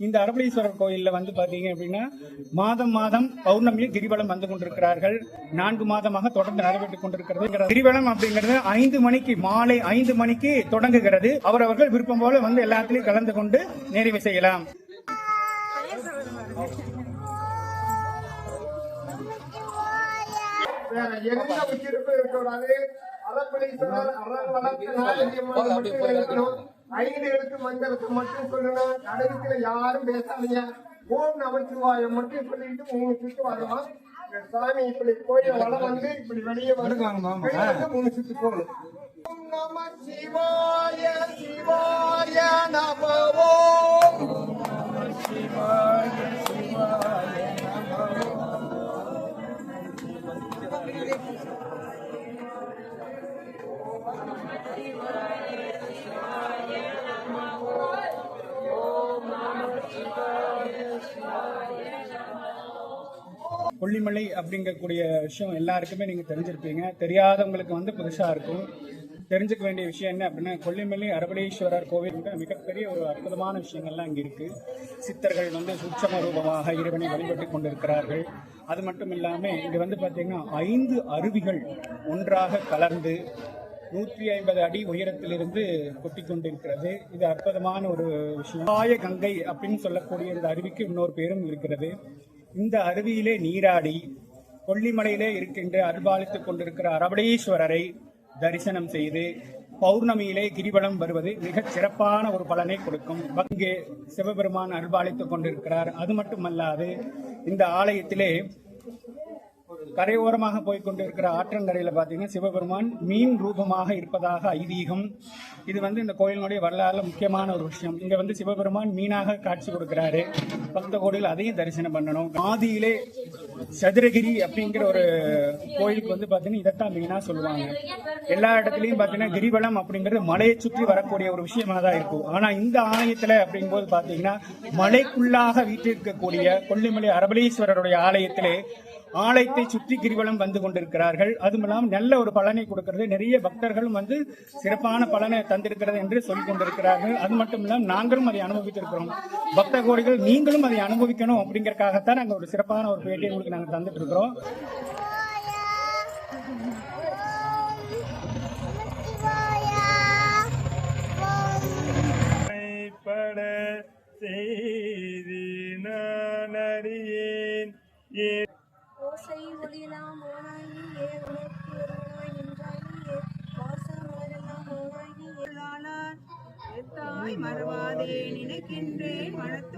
இந்த அரபலீஸ்வரர் கோயில்ல வந்து பாத்தீங்க அப்படின்னா மாதம் மாதம் பௌர்ணமியில் கிரிவலம் வந்து கொண்டிருக்கிறார்கள். 4 மாதமாக தொடர்ந்து நடைபெற்றுக் கொண்டிருக்கிறது. கிரிவலம் அப்படிங்கிறது 5 மணிக்கு மாலை 5 மணிக்கு தொடங்குகிறது. அவரவர்கள் விருப்பம் போல வந்து எல்லாத்திலையும் கலந்து கொண்டு நிறைவு செய்யலாம். எந்த உச்சிருப்பு இருக்கக்கூடாது. அரபலீஸ்வரர் இருக்கணும். 5 எழுத்து மந்திரத்தை மட்டும் சொல்லணும். நடுவுல யாரும் பேசாதீங்க. ஓம் நமச்சிவாயம் மட்டும் சொல்லிட்டு 3 சுத்து வரலாம். சாமி இப்படி கோயில் வளம் வந்து இப்படி வெளியே வந்து 3 சுத்து போகணும். ஓம் நம சிவாய சிவாய நம ஓம் சிவாய சிவாய நம கொல்லிமலை அப்படிங்கக்கூடிய விஷயம் எல்லாருக்குமே நீங்க தெரிஞ்சிருப்பீங்க. தெரியாதவங்களுக்கு வந்து புதுசா இருக்கும். தெரிஞ்சுக்க வேண்டிய விஷயம் என்ன அப்படின்னா, கொல்லிமலை அரபலீஸ்வரர் கோவில் மிகப்பெரிய ஒரு அற்புதமான விஷயங்கள்லாம் இங்க இருக்கு. சித்தர்கள் வந்து சூட்சம ரூபமாக இறைவனை வழிபட்டுக் கொண்டிருக்கிறார்கள். அது மட்டும் இல்லாம இங்க வந்து பாத்தீங்கன்னா 5 அருவிகள் ஒன்றாக கலந்து 150 அடி உயரத்திலிருந்து கொட்டி கொண்டிருக்கிறது. இது அற்புதமான ஒரு விஷயம். ஆய கங்கை அப்படின்னு சொல்லக்கூடிய இந்த அருவிக்கு இன்னொரு பேரும் இருக்கிறது. இந்த அருவியிலே நீராடி கொல்லிமலையிலே இருக்கின்ற அருள்பாலித்துக் கொண்டிருக்கிற அரபலீஸ்வரரை தரிசனம் செய்து பௌர்ணமியிலே கிரிவலம் வருவது மிகச் சிறப்பான ஒரு பலனை கொடுக்கும். இங்கே சிவபெருமான் அருள்பாலித்துக் கொண்டிருக்கிறார். அது மட்டுமல்லாது இந்த ஆலயத்திலே கரையோரமாக போய்கொண்டிருக்கிற ஆற்றங்கரையில பாத்தீங்கன்னா சிவபெருமான் மீன் ரூபமாக இருப்பதாக ஐதீகம். இது வந்து இந்த கோயிலினுடைய வரலாறுல முக்கியமான ஒரு விஷயம். இங்க வந்து சிவபெருமான் மீனாக காட்சி கொடுக்கிறாரு. பக்த கோடியில் அதையும் தரிசனம் பண்ணணும். ஆதியிலே சதுரகிரி அப்படிங்கிற ஒரு கோயிலுக்கு வந்து பாத்தீங்கன்னா இதைத்தான் மீனா சொல்லுவாங்க. எல்லா இடத்துலயும் பாத்தீங்கன்னா கிரிவலம் அப்படிங்கிறது மலையை சுற்றி வரக்கூடிய ஒரு விஷயமா தான் இருக்கும். ஆனா இந்த ஆலயத்துல அப்படிங்கும்போது பாத்தீங்கன்னா மலைக்குள்ளாக வீட்டிருக்கக்கூடிய கொல்லிமலை அரபலீஸ்வரருடைய ஆலயத்திலே ஆலயத்தை சுற்றி கிரிவலம் வந்து கொண்டிருக்கிறார்கள். அதுவும் இல்லாமல் நல்ல ஒரு பலனை கொடுக்கிறது. நிறைய பக்தர்களும் வந்து சிறப்பான பலனை தந்திருக்கிறது என்று சொல்லிக் கொண்டிருக்கிறார்கள். அது மட்டும் இல்லாமல் நாங்களும் அதை அனுபவித்திருக்கிறோம். பக்த கோடிகள் நீங்களும் அதை அனுபவிக்கணும் அப்படிங்கறதுக்காகத்தான் நாங்கள் ஒரு சிறப்பான ஒரு பேட்டியை உங்களுக்கு நாங்கள் தந்துட்டு இருக்கிறோம். ஓசை ஒளியெல்லாம் ஓனாய் நீயே, உனக்கு ஒருவனாய் நின்றாய் நீயே, வாசமலரெல்லாம் ஓனாய் நீயே. மறவாதே நினைக்கின்றேன் மனத்து